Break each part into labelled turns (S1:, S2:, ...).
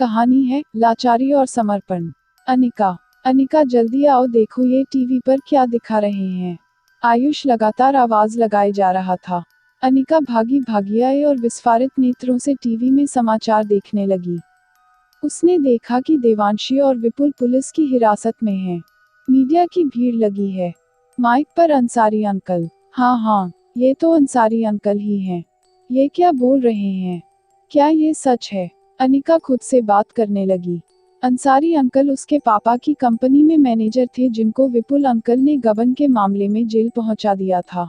S1: कहानी है लाचारी और समर्पण। अनिका, अनिका जल्दी आओ, देखो ये टीवी पर क्या दिखा रहे हैं। आयुष लगातार आवाज लगाए जा रहा था। अनिका भागी भागी आई और विस्फारित नेत्रों से टीवी में समाचार देखने लगी। उसने देखा कि देवांशी और विपुल पुलिस की हिरासत में हैं। मीडिया की भीड़ लगी है। माइक पर अंसारी अंकल, हाँ, ये तो अंसारी अंकल ही हैं। ये क्या बोल रहे हैं? क्या ये सच है? अनिका खुद से बात करने लगी। अंसारी अंकल उसके पापा की कंपनी में मैनेजर थे, जिनको विपुल अंकल ने गबन के मामले में जेल पहुंचा दिया था।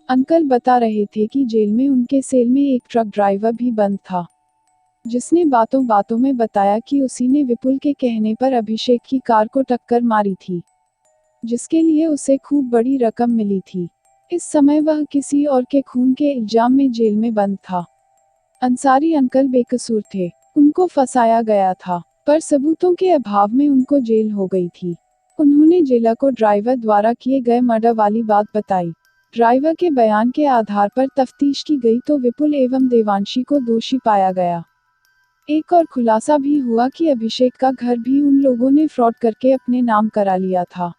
S1: अंकल बता रहे थे कि जेल में उनके सेल में एक ट्रक ड्राइवर भी बंद था, जिसने बातों बातों में बताया कि उसी ने विपुल के कहने पर अभिषेक की कार को टक्कर मारी थी, जिसके लिए उसे खूब बड़ी रकम मिली थी। इस समय वह किसी और के खून के इल्जाम में जेल में बंद था। अंसारी अंकल बेकसूर थे, उनको फंसाया गया था, पर सबूतों के अभाव में उनको जेल हो गई थी। उन्होंने जेला को ड्राइवर द्वारा किए गए मर्डर वाली बात बताई। ड्राइवर के बयान के आधार पर तफ्तीश की गई तो विपुल एवं देवांशी को दोषी पाया गया। एक और खुलासा भी हुआ कि अभिषेक का घर भी उन लोगों ने फ्रॉड करके अपने नाम करा लिया था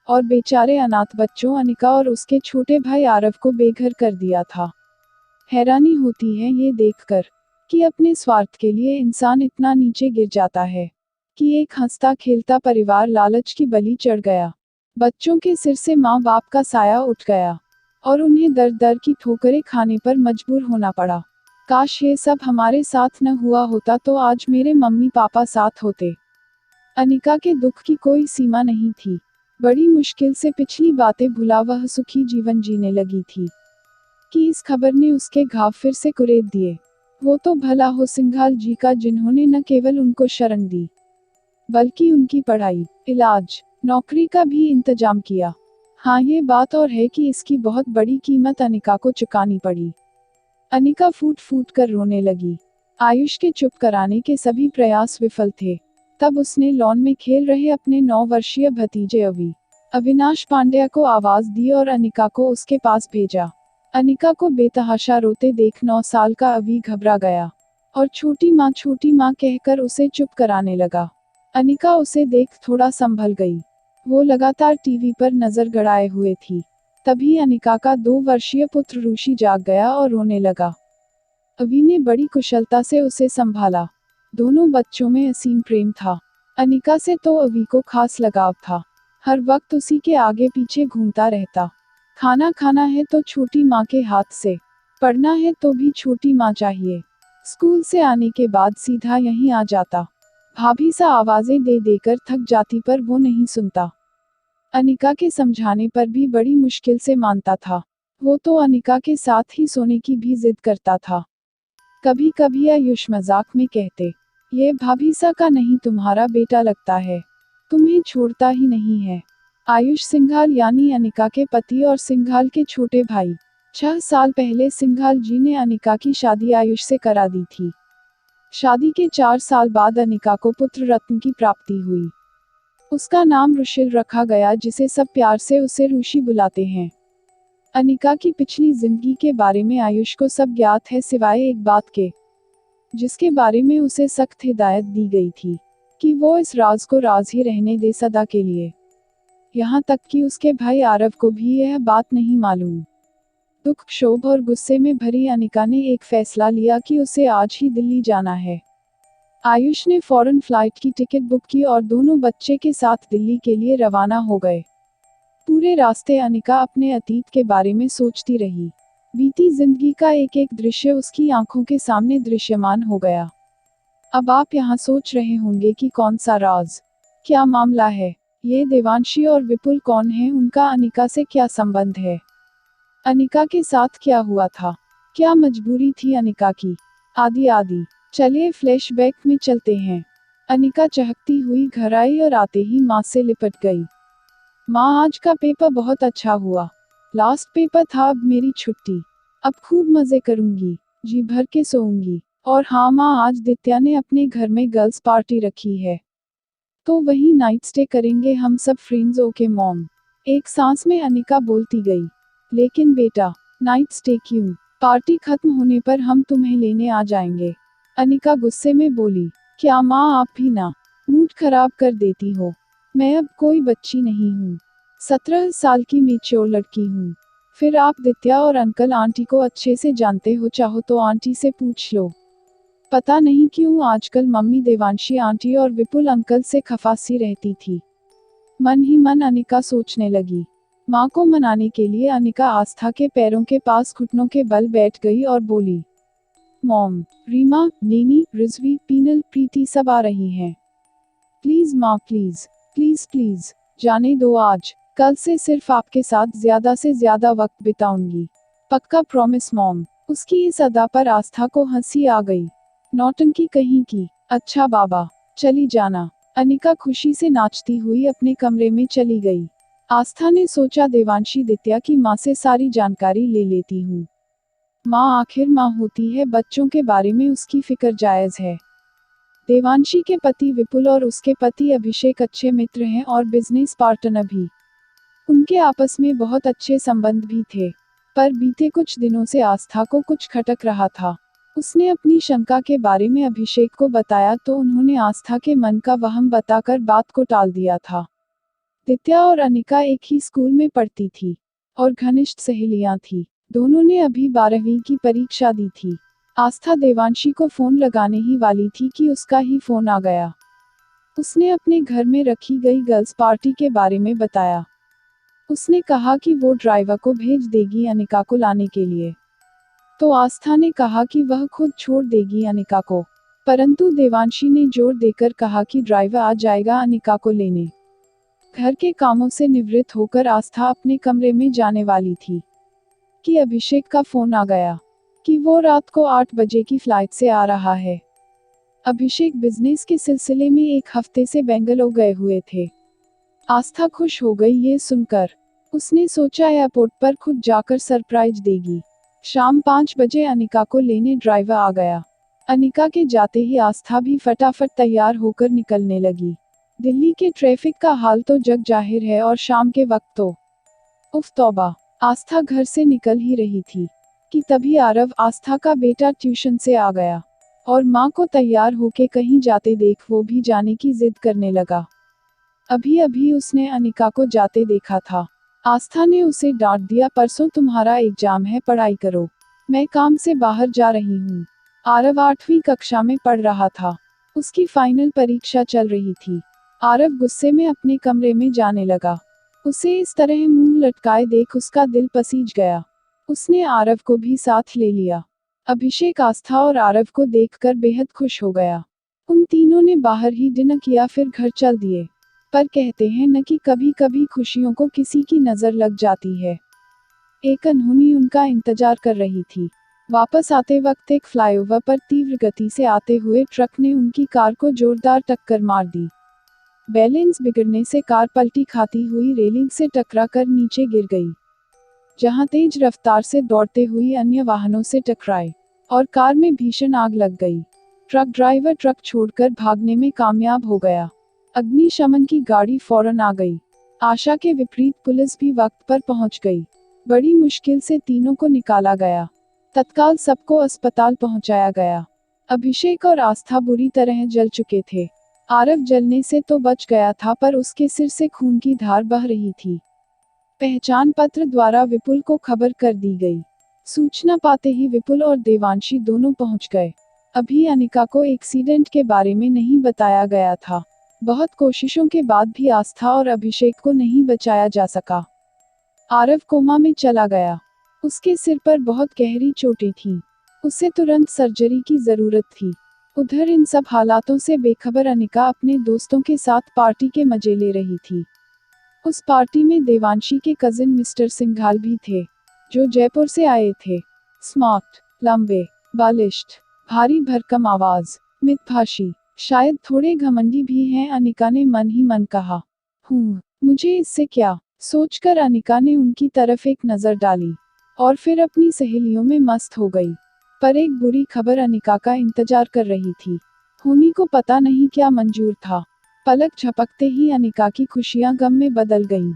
S1: और बेचारे अनाथ बच्चों अनिका और उसके छोटे भाई आरव को बेघर कर दिया था। हैरानी होती है ये देखकर कि अपने स्वार्थ के लिए इंसान इतना नीचे गिर जाता है कि एक हंसता खेलता परिवार लालच की बलि चढ़ गया। बच्चों के सिर से माँ बाप का साया उठ गया और उन्हें दर दर की ठोकरें खाने पर मजबूर होना पड़ा। काश ये सब हमारे साथ न हुआ होता तो आज मेरे मम्मी पापा साथ होते। अनिका के दुख की कोई सीमा नहीं थी। बड़ी मुश्किल से पिछली बातें भुला वह सुखी जीवन जीने लगी थी कि इस खबर ने उसके घाव फिर से कुरेद दिए। वो तो भला हो सिंघाल जी का, जिन्होंने न केवल उनको शरण दी बल्कि उनकी पढ़ाई, इलाज, नौकरी का भी इंतजाम किया। हाँ, ये बात और है कि इसकी बहुत बड़ी कीमत अनिका को चुकानी पड़ी। अनिका फूट फूट कर रोने लगी। आयुष के चुप कराने के सभी प्रयास विफल थे। तब उसने लॉन में खेल रहे अपने 9 वर्षीय भतीजे अविनाश पांड्या को आवाज दी और अनिका को उसके पास भेजा। अनिका को बेतहाशा रोते देख 9 साल का अवि घबरा गया और छोटी माँ कहकर उसे चुप कराने लगा। अनिका उसे देख थोड़ा संभल गई। वो लगातार टीवी पर नजर गड़ाए हुए थी। तभी अनिका का 2 वर्षीय पुत्र ऋषि जाग गया और रोने लगा। अवि ने बड़ी कुशलता से उसे संभाला। दोनों बच्चों में असीम प्रेम था। अनिका से तो अवि को खास लगाव था। हर वक्त उसी के आगे पीछे घूमता रहता। खाना खाना है तो छोटी माँ के हाथ से, पढ़ना है तो भी छोटी माँ चाहिए। स्कूल से आने के बाद सीधा यहीं आ जाता। भाभी सा आवाजें दे देकर थक जाती पर वो नहीं सुनता। अनिका के समझाने पर भी बड़ी मुश्किल से मानता था। वो तो अनिका के साथ ही सोने की भी जिद करता था। कभी कभी आयुष मजाक में कहते, ये भाभी सा का नहीं तुम्हारा बेटा लगता है, तुम्हें छोड़ता ही नहीं है। आयुष सिंघाल यानी अनिका के पति और सिंघाल के छोटे भाई। 6 साल पहले सिंघाल जी ने अनिका की शादी आयुष से करा दी थी। शादी के 4 साल बाद अनिका को पुत्र रत्न की प्राप्ति हुई। उसका नाम रुशिल रखा गया, जिसे सब प्यार से उसे ऋषि बुलाते हैं। अनिका की पिछली जिंदगी के बारे में आयुष को सब ज्ञात है, सिवाय एक बात के, जिसके बारे में उसे सख्त हिदायत दी गई थी कि वो इस राज को राज ही रहने दे सदा के लिए। यहाँ तक कि उसके भाई आरव को भी यह बात नहीं मालूम। दुख, क्षोभ और गुस्से में भरी अनिका ने एक फैसला लिया कि उसे आज ही दिल्ली जाना है। आयुष ने फौरन फ्लाइट की टिकट बुक की और दोनों बच्चे के साथ दिल्ली के लिए रवाना हो गए। पूरे रास्ते अनिका अपने अतीत के बारे में सोचती रही। बीती जिंदगी का एक एक दृश्य उसकी आंखों के सामने दृश्यमान हो गया। अब आप यहाँ सोच रहे होंगे कि कौन सा राज, क्या मामला है, ये देवांशी और विपुल कौन है, उनका अनिका से क्या संबंध है, अनिका के साथ क्या हुआ था, क्या मजबूरी थी अनिका की, आदि आदि। चलिए फ्लैशबैक में चलते हैं। अनिका चहकती हुई घर आई और आते ही माँ से लिपट गई। माँ, आज का पेपर बहुत अच्छा हुआ। लास्ट पेपर था, अब मेरी छुट्टी। अब खूब मजे करूंगी, जी भर के सोऊंगी। और हाँ माँ, आज दित्या ने अपने घर में गर्ल्स पार्टी रखी है, तो वहीं नाइट स्टे करेंगे हम सब फ्रेंड्स। ओके मॉम, एक सांस में अनिका बोलती गई। लेकिन बेटा, नाइट स्टे क्यों? पार्टी खत्म होने पर हम तुम्हें लेने आ जाएंगे। अनिका गुस्से में बोली। क्या माँ आप भी ना मूड खराब कर देती हो। मैं अब कोई बच्ची नहीं हूँ, 17 साल की मैच्योर लड़की हूँ। फिर आप दित्या और अंकल आंटी को अच्छे से जानते हो, चाहो तो आंटी से पूछ लो। पता नहीं क्यों आजकल मम्मी देवांशी आंटी और विपुल अंकल से खफासी रहती थी। मन ही मन अनिका सोचने लगी। माँ को मनाने के लिए अनिका आस्था के पैरों के पास घुटनों के बल बैठ गई और बोली, मॉम, रीमा, नेनी, रिजवी, पीनल, प्रीति सब आ रही हैं। प्लीज माँ प्लीज, प्लीज प्लीज, जाने दो आज, कल से सिर्फ आपके साथ ज्यादा से ज्यादा वक्त बिताऊंगी। पक्का प्रॉमिस मॉम। उसकी इस अदा पर आस्था को हंसी आ गई। नौटंकी कहीं की। अच्छा बाबा, चली जाना। अनिका खुशी से नाचती हुई अपने कमरे में चली गई। आस्था ने सोचा देवांशी दित्या की माँ से सारी जानकारी ले लेती हूँ। माँ आखिर माँ होती है, बच्चों के बारे में उसकी फिक्र जायज है। देवांशी के पति विपुल और उसके पति अभिषेक अच्छे मित्र हैं और बिजनेस पार्टनर भी। उनके आपस में बहुत अच्छे संबंध भी थे। पर बीते कुछ दिनों से आस्था को कुछ खटक रहा था। उसने अपनी शंका के बारे में अभिषेक को बताया तो उन्होंने आस्था के मन का वहम बताकर बात को टाल दिया था। दित्या और अनिका एक ही स्कूल में पढ़ती थी और घनिष्ठ सहेलियां थी। दोनों ने अभी 12वीं की परीक्षा दी थी। आस्था देवांशी को फोन लगाने ही वाली थी कि उसका ही फोन आ गया। उसने अपने घर में रखी गई गर्ल्स पार्टी के बारे में बताया। उसने कहा कि वो ड्राइवर को भेज देगी अनिका को लाने के लिए। तो आस्था ने कहा कि वह खुद छोड़ देगी अनिका को। परंतु देवांशी ने जोर देकर कहा कि ड्राइवर आ जाएगा अनिका को लेने। घर के कामों से निवृत्त होकर आस्था अपने कमरे में जाने वाली थी कि अभिषेक का फोन आ गया कि वो रात को 8 बजे की फ्लाइट से आ रहा है। अभिषेक बिजनेस के सिलसिले में 1 हफ्ते से बेंगलुरु गए हुए थे। आस्था खुश हो गई ये सुनकर। उसने सोचा एयरपोर्ट पर खुद जाकर सरप्राइज देगी। शाम 5 बजे अनिका को लेने ड्राइवर आ गया। अनिका के जाते ही आस्था भी फटाफट तैयार होकर निकलने लगी। दिल्ली के ट्रैफिक का हाल तो जग जाहिर है और शाम के वक्त तो उफ तौबा। आस्था घर से निकल ही रही थी कि तभी आरव, आस्था का बेटा, ट्यूशन से आ गया और माँ को तैयार होके कहीं जाते देख वो भी जाने की जिद करने लगा। अभी अभी उसने अनिका को जाते देखा था। आस्था ने उसे डांट दिया, परसों तुम्हारा एग्जाम है, पढ़ाई करो, मैं काम से बाहर जा रही हूँ। आरव 8वीं कक्षा में पढ़ रहा था। उसकी फाइनल परीक्षा चल रही थी। आरव गुस्से में अपने कमरे में जाने लगा। उसे इस तरह मुंह लटकाए देख उसका दिल पसीज गया। उसने आरव को भी साथ ले लिया। अभिषेक आस्था और आरव को देखकर बेहद खुश हो गया। उन तीनों ने बाहर ही डिनर किया, फिर घर चल दिए। पर कहते हैं न कि कभी कभी खुशियों को किसी की नजर लग जाती है। एक अनहोनी उनका इंतजार कर रही थी। वापस आते वक्त एक फ्लाईओवर पर तीव्र गति से आते हुए ट्रक ने उनकी कार को जोरदार टक्कर मार दी। बैलेंस बिगड़ने से कार पलटी खाती हुई रेलिंग से टकराकर नीचे गिर गई, जहां तेज रफ्तार से दौड़ते हुई अन्य वाहनों से टकराए और कार में भीषण आग लग गई। ट्रक ड्राइवर ट्रक छोड़कर भागने में कामयाब हो गया। अग्निशमन की गाड़ी फौरन आ गई। आशा के विपरीत पुलिस भी वक्त पर पहुंच गई। बड़ी मुश्किल से तीनों को निकाला गया। तत्काल सबको अस्पताल पहुंचाया गया। अभिषेक और आस्था बुरी तरह जल चुके थे। आरव जलने से तो बच गया था, पर उसके सिर से खून की धार बह रही थी। पहचान पत्र द्वारा विपुल को खबर कर दी गई। सूचना पाते ही विपुल और देवांशी दोनों पहुंच गए। अभी अनिका को एक्सीडेंट के बारे में नहीं बताया गया था। बहुत कोशिशों के बाद भी आस्था और अभिषेक को नहीं बचाया जा सका। आरव कोमा में चला गया। उसके सिर पर बहुत गहरी चोटें थीं। उसे तुरंत सर्जरी की जरूरत थी। उधर इन सब हालातों से बेखबर अनिका अपने दोस्तों के साथ पार्टी के मजे ले रही थी। उस पार्टी में देवांशी के कजिन मिस्टर सिंघाल भी थे, जो जयपुर से आए थे। स्मार्ट, लंबे, बालिष्ठ, भारी भरकम आवाज, मितभाषी, शायद थोड़े घमंडी भी हैं, अनिका ने मन ही मन कहा। मुझे इससे क्या, सोचकर अनिका ने उनकी तरफ एक नजर डाली और फिर अपनी सहेलियों में मस्त हो गई। पर एक बुरी खबर अनिका का इंतजार कर रही थी। होनी को पता नहीं क्या मंजूर था। पलक झपकते ही अनिका की खुशियां गम में बदल गईं,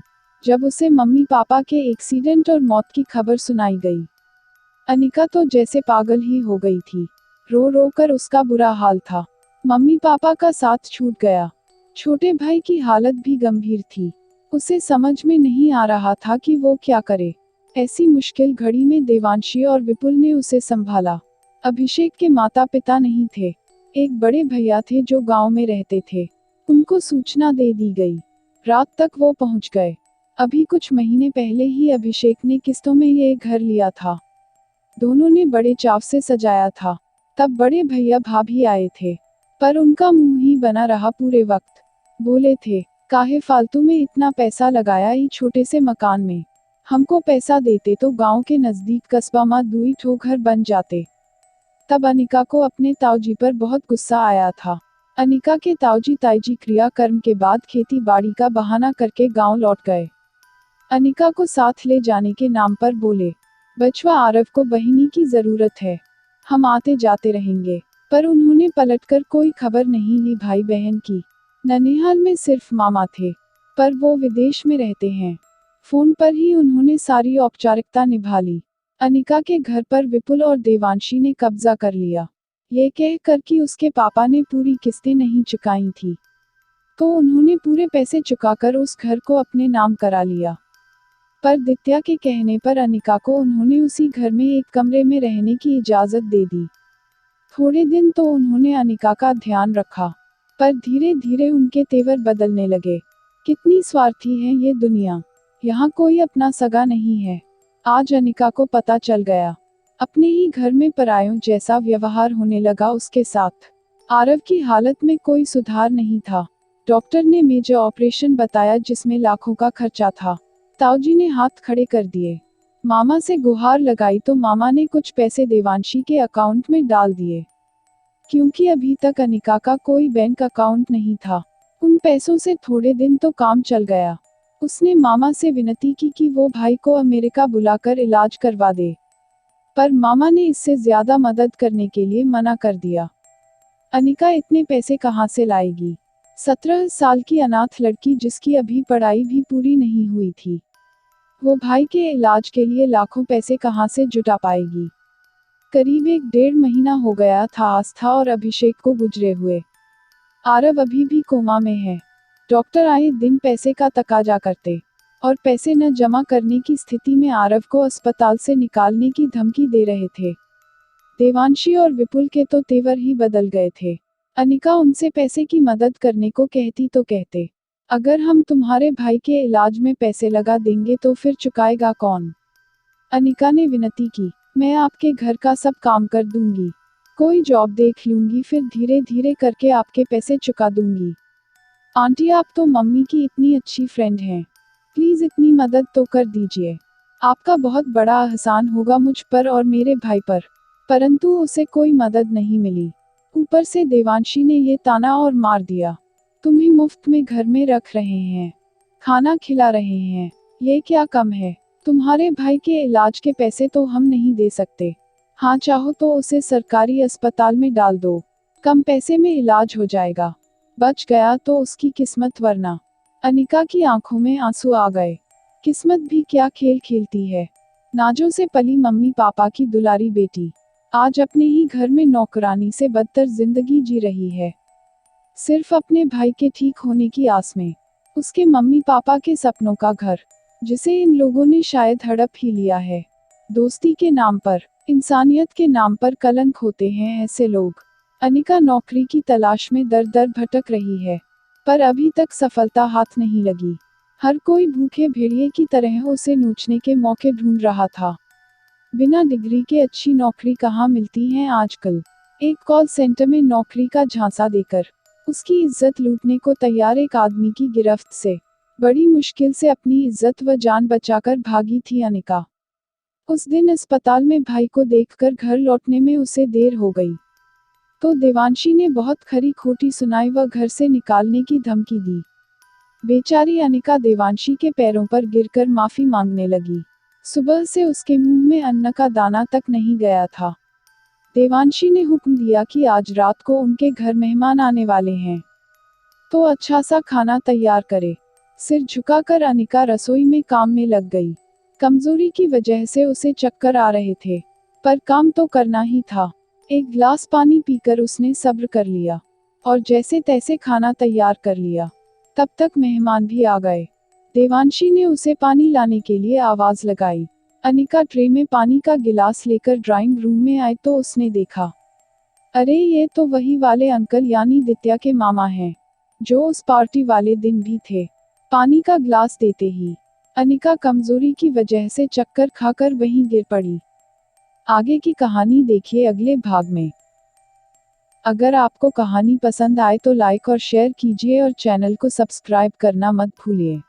S1: जब उसे मम्मी पापा के एक्सीडेंट और मौत की खबर सुनाई गई। अनिका तो जैसे पागल ही हो गई थी। रो रो कर उसका बुरा हाल था। मम्मी पापा का साथ छूट गया। छोटे भाई की हालत भी गंभीर थी। उसे समझ में नहीं आ रहा था कि वो क्या करे। ऐसी मुश्किल घड़ी में देवांशी और विपुल ने उसे संभाला। अभिषेक के माता पिता नहीं थे। एक बड़े भैया थे जो गांव में रहते थे। उनको सूचना दे दी गई। रात तक वो पहुंच गए। अभी कुछ महीने पहले ही अभिषेक ने किस्तों में ये घर लिया था। दोनों ने बड़े चाव से सजाया था। तब बड़े भैया भाभी आए थे, पर उनका मुंह ही बना रहा पूरे वक्त। बोले थे, काहे फालतू में इतना पैसा लगाया ई छोटे से मकान में। हमको पैसा देते तो गांव के नजदीक कस्बा में दुई ठो घर बन जाते। तब अनिका को अपने ताऊजी पर बहुत गुस्सा आया था। अनिका के ताऊजी ताईजी क्रिया कर्म के बाद खेती बाड़ी का बहाना करके गांव लौट गए। अनिका को साथ ले जाने के नाम पर बोले, बचवा आरव को बहिनी की जरूरत है, हम आते जाते रहेंगे। पर उन्होंने पलटकर कोई खबर नहीं ली भाई बहन की। ननिहाल में सिर्फ मामा थे, पर वो विदेश में रहते हैं। फोन पर ही उन्होंने सारी औपचारिकता निभा ली। अनिका के घर पर विपुल और देवांशी ने कब्जा कर लिया, ये कहकर कि उसके पापा ने पूरी किस्तें नहीं चुकाई थी, तो उन्होंने पूरे पैसे चुकाकर उस घर को अपने नाम करा लिया। पर दित्या के कहने पर अनिका को उन्होंने उसी घर में एक कमरे में रहने की इजाजत दे दी। थोड़े दिन तो उन्होंने अनिका का ध्यान रखा, पर धीरे धीरे उनके तेवर बदलने लगे। कितनी स्वार्थी है ये दुनिया, यहाँ कोई अपना सगा नहीं है। आज अनिका को पता चल गया। अपने ही घर में परायों जैसा व्यवहार होने लगा उसके साथ। आरव की हालत में कोई सुधार नहीं था। डॉक्टर ने मेजर ऑपरेशन बताया जिसमें लाखों का खर्चा था। ताऊजी ने हाथ खड़े कर दिए। मामा से गुहार लगाई तो मामा ने कुछ पैसे देवांशी के अकाउंट में डाल दिए। क्योंकि अभी तक अनिका का कोई बैंक अकाउंट नहीं था, उन पैसों से थोड़े दिन तो काम चल गया। उसने मामा से विनती की कि वो भाई को अमेरिका बुलाकर इलाज करवा दे, पर मामा ने इससे ज्यादा मदद करने के लिए मना कर दिया। अनिका इतने पैसे कहाँ से लाएगी? 17 साल की अनाथ लड़की जिसकी अभी पढ़ाई भी पूरी नहीं हुई थी, वो भाई के इलाज के लिए लाखों पैसे कहाँ से जुटा पाएगी? करीब 1-1.5 महीना हो गया था आस्था और अभिषेक को गुजरे हुए। आरव अभी भी कोमा में है। डॉक्टर आए दिन पैसे का तकाजा करते, और पैसे न जमा करने की स्थिति में आरव को अस्पताल से निकालने की धमकी दे रहे थे। देवांशी और विपुल के तो तेवर ही बदल गए थे। अनिका उनसे पैसे की मदद करने को कहती तो कहते, अगर हम तुम्हारे भाई के इलाज में पैसे लगा देंगे तो फिर चुकाएगा कौन? अनिका ने विनती की, मैं आपके घर का सब काम कर दूंगी, कोई जॉब देख लूंगी, फिर धीरे धीरे करके आपके पैसे चुका दूंगी। आंटी आप तो मम्मी की इतनी अच्छी फ्रेंड हैं, प्लीज इतनी मदद तो कर दीजिए। आपका बहुत बड़ा एहसान होगा मुझ पर और मेरे भाई पर। परंतु उसे कोई मदद नहीं मिली। ऊपर से देवांशी ने ये ताना और मार दिया, तुम्हें मुफ्त में घर में रख रहे हैं, खाना खिला रहे हैं, ये क्या कम है? तुम्हारे भाई के इलाज के पैसे तो हम नहीं दे सकते। हाँ चाहो तो उसे सरकारी अस्पताल में डाल दो, कम पैसे में इलाज हो जाएगा। बच गया तो उसकी किस्मत, वरना। अनिका की आंखों में आंसू आ गए। किस्मत भी क्या खेल खेलती है। नाजों से पली मम्मी पापा की दुलारी बेटी आज अपने ही घर में नौकरानी से बदतर जिंदगी जी रही है, सिर्फ अपने भाई के ठीक होने की आस में। उसके मम्मी पापा के सपनों का घर, जिसे इन लोगों ने शायद हड़प ही लिया है। दोस्ती के नाम पर, इंसानियत के नाम पर कलंक होते हैं ऐसे लोग। अनिका नौकरी की तलाश में दर दर भटक रही है, पर अभी तक सफलता हाथ नहीं लगी। हर कोई भूखे भेड़िए की तरह उसे नोचने के मौके ढूंढ रहा था। बिना डिग्री के अच्छी नौकरी कहाँ मिलती है आजकल। एक कॉल सेंटर में नौकरी का झांसा देकर उसकी इज्जत लूटने को तैयार एक आदमी की गिरफ्त से बड़ी मुश्किल से अपनी इज्जत व जान बचाकर भागी थी अनिका। उस दिन अस्पताल में भाई को देखकर घर लौटने में उसे देर हो गई, तो देवांशी ने बहुत खरी खोटी सुनाई व घर से निकालने की धमकी दी। बेचारी अनिका देवांशी के पैरों पर गिरकर माफी मांगने लगी। सुबह से उसके मुंह में अन्न का दाना तक नहीं गया था। देवांशी ने हुक्म दिया कि आज रात को उनके घर मेहमान आने वाले हैं, तो अच्छा सा खाना तैयार करे। सिर झुकाकर अनिका रसोई में काम में लग गई। कमजोरी की वजह से उसे चक्कर आ रहे थे, पर काम तो करना ही था। एक गिलास पानी पीकर उसने सब्र कर लिया। और जैसे तैसे खाना तैयार कर लिया। तब तक मेहमान भी आ गए। देवांशी ने उसे पानी लाने के लिए आवाज लगाई। अनिका ट्रे में पानी का गिलास लेकर ड्राइंग रूम में आए तो उसने देखा, अरे ये तो वही वाले अंकल यानी दित्या के मामा हैं, जो उस पार्टी वाले दिन भी थे। पानी का ग्लास देते ही अनिका कमजोरी की वजह से चक्कर खाकर वहीं गिर पड़ी। आगे की कहानी देखिए अगले भाग में। अगर आपको कहानी पसंद आए तो लाइक और शेयर कीजिए और चैनल को सब्सक्राइब करना मत भूलिए।